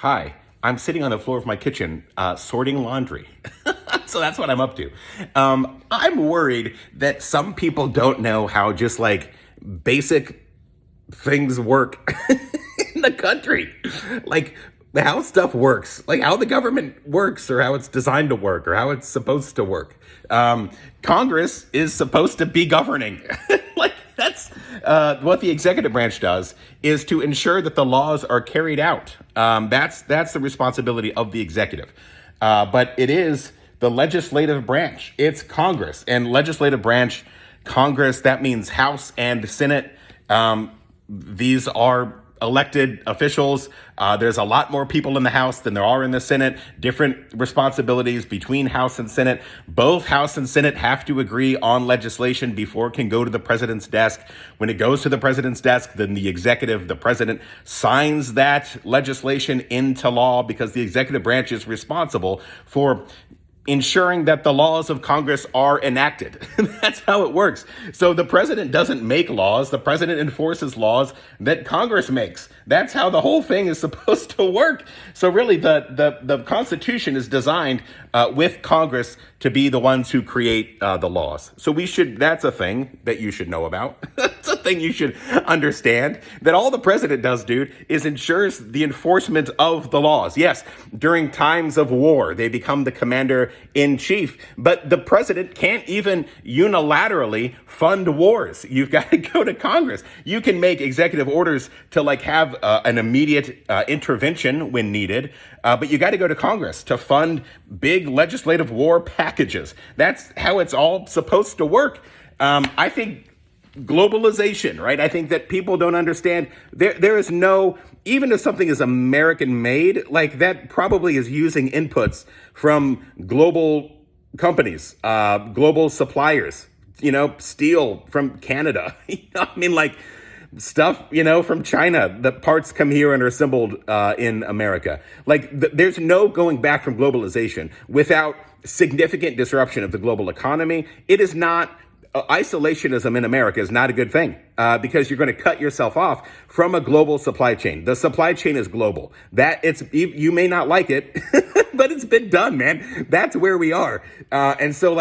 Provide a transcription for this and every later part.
Hi, I'm sitting on the floor of my kitchen sorting laundry. So that's what I'm up to. I'm worried that some people don't know how just like basic things work in the country. Like how stuff works, like how the government works, or how it's designed to work, or how it's supposed to work. Congress is supposed to be governing. Like that's what the executive branch does, is to ensure that the laws are carried out. That's the responsibility of the executive. But it is the legislative branch. It's Congress and legislative branch. Congress, that means House and Senate. These are elected officials. There's a lot more people in the House than there are in the Senate. Different responsibilities between House and Senate. Both House and Senate have to agree on legislation before it can go to the president's desk. When it goes to the president's desk, then the executive, the president, signs that legislation into law, because the executive branch is responsible for ensuring that the laws of Congress are enacted. That's how it works. So the president doesn't make laws. The president enforces laws that Congress makes. That's how the whole thing is supposed to work. So really, the Constitution is designed with Congress to be the ones who create the laws. So that's a thing that you should know about. That's a thing you should understand, that all the president does, dude, is ensures the enforcement of the laws. Yes, during times of war, they become the commander in chief, but the president can't even unilaterally fund wars. You've got to go to Congress. You can make executive orders to like have an immediate intervention when needed, but you got to go to Congress to fund big legislative war packages. That's how it's all supposed to work. I think globalization, right? I think that people don't understand there is no, even if something is American made, like that probably is using inputs from global companies, global suppliers, steel from Canada. I mean, like stuff, from China, the parts come here and are assembled in America. Like there's no going back from globalization without significant disruption of the global economy. It is not isolationism in America is not a good thing because you're going to cut yourself off from a global supply chain. The supply chain is global. You may not like it, but it's been done, man. That's where we are. And so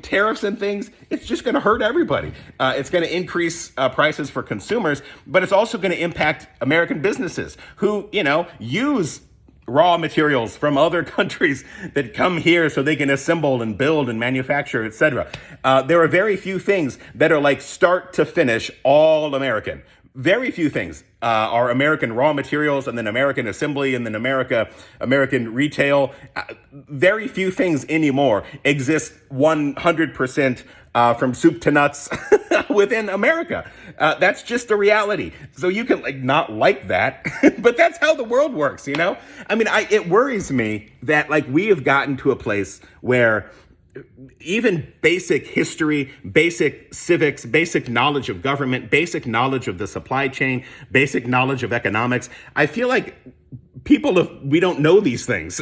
tariffs and things, it's just going to hurt everybody. It's going to increase prices for consumers, but it's also going to impact American businesses who, use raw materials from other countries that come here so they can assemble and build and manufacture, etc. There are very few things that are like start to finish all American. Very few things are American raw materials and then American assembly and then American retail. Very few things anymore exist 100% from soup to nuts within America. That's just the reality. So you can not like that, but that's how the world works, I mean, it worries me that we have gotten to a place where even basic history, basic civics, basic knowledge of government, basic knowledge of the supply chain, basic knowledge of economics, I feel like we don't know these things.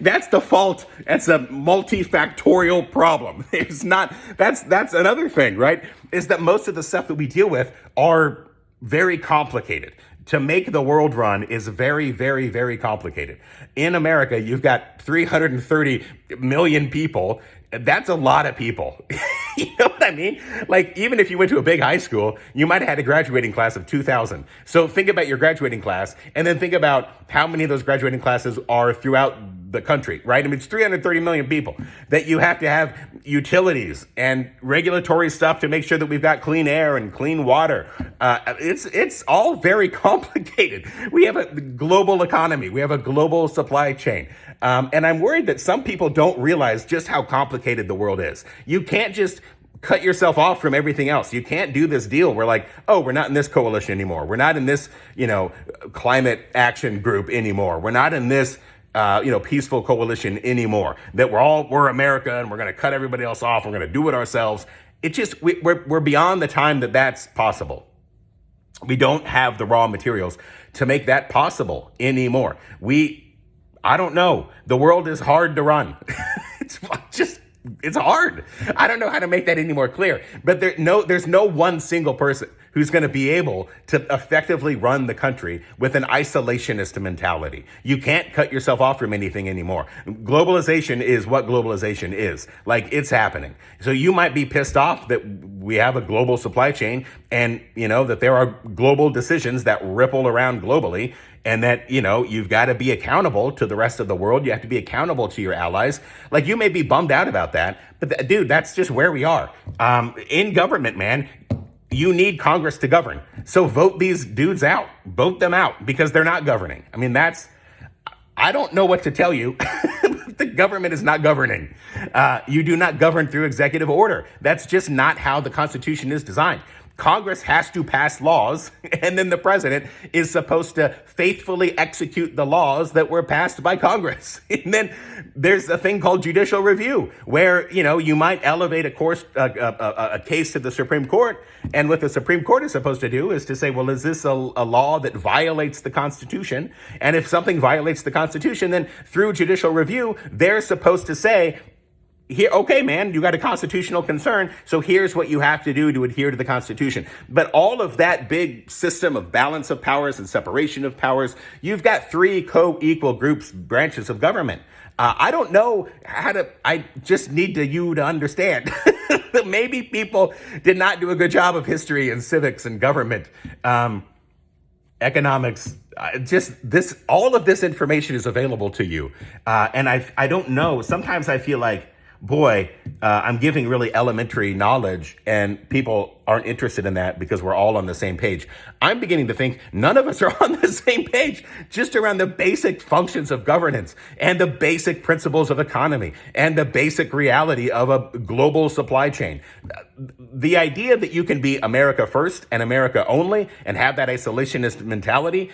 That's the fault. That's a multifactorial problem. That's another thing, right? Is that most of the stuff that we deal with are very complicated. To make the world run is very, very, very complicated. In America, you've got 330 million people. That's a lot of people. You know what I mean? Even if you went to a big high school, you might have had a graduating class of 2,000. So think about your graduating class and then think about how many of those graduating classes are throughout the country, right? I mean, it's 330 million people that you have to have utilities and regulatory stuff to make sure that we've got clean air and clean water. It's all very complicated. We have a global economy. We have a global supply chain. And I'm worried that some people don't realize just how complicated the world is. You can't just cut yourself off from everything else. You can't do this deal where we're not in this coalition anymore. We're not in this, climate action group anymore. We're not in this peaceful coalition anymore, that we're America and we're going to cut everybody else off. We're going to do it ourselves. We're beyond the time that that's possible. We don't have the raw materials to make that possible anymore. I don't know. The world is hard to run. It's hard. I don't know how to make that any more clear, but there's no one single person who's going to be able to effectively run the country with an isolationist mentality. You can't cut yourself off from anything anymore. Globalization is what globalization is. Like, it's happening. So you might be pissed off that we have a global supply chain and, that there are global decisions that ripple around globally, and that, you've got to be accountable to the rest of the world. You have to be accountable to your allies. Like, you may be bummed out about that, but dude, that's just where we are. In government, man, you need Congress to govern. So vote these dudes out. Vote them out because they're not governing. I mean, I don't know what to tell you. The government is not governing. You do not govern through executive order. That's just not how the Constitution is designed. Congress has to pass laws, and then the president is supposed to faithfully execute the laws that were passed by Congress. And then there's a thing called judicial review, where, you might elevate a case to the Supreme Court, and what the Supreme Court is supposed to do is to say, well, is this a law that violates the Constitution? And if something violates the Constitution, then through judicial review, they're supposed to say, here, okay, man, you got a constitutional concern, so here's what you have to do to adhere to the Constitution. But all of that big system of balance of powers and separation of powers, you've got three co-equal branches of government. I don't know I just need you to understand that maybe people did not do a good job of history and civics and government, economics. All of this information is available to you. And I don't know. Sometimes I feel like, boy, I'm giving really elementary knowledge and people aren't interested in that because we're all on the same page. I'm beginning to think none of us are on the same page just around the basic functions of governance and the basic principles of economy and the basic reality of a global supply chain. The idea that you can be America first and America only and have that isolationist mentality,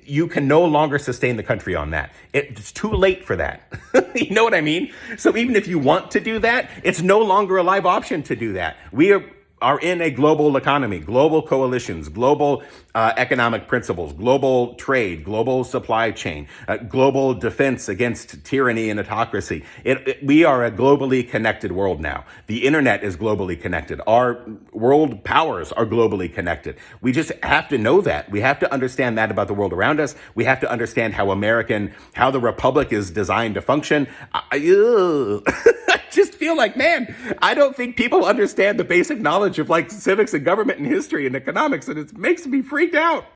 you can no longer sustain the country on that. It's too late for that. You know what I mean? So even if you want to do that, it's no longer a live option to do that. We are in a global economy, global coalitions, global economic principles, global trade, global supply chain, global defense against tyranny and autocracy. We are a globally connected world now. The internet is globally connected. Our world powers are globally connected. We just have to know that. We have to understand that about the world around us. We have to understand how the republic is designed to function. I just feel like, man, I don't think people understand the basic knowledge of like civics and government and history and economics, and it makes me freaked out.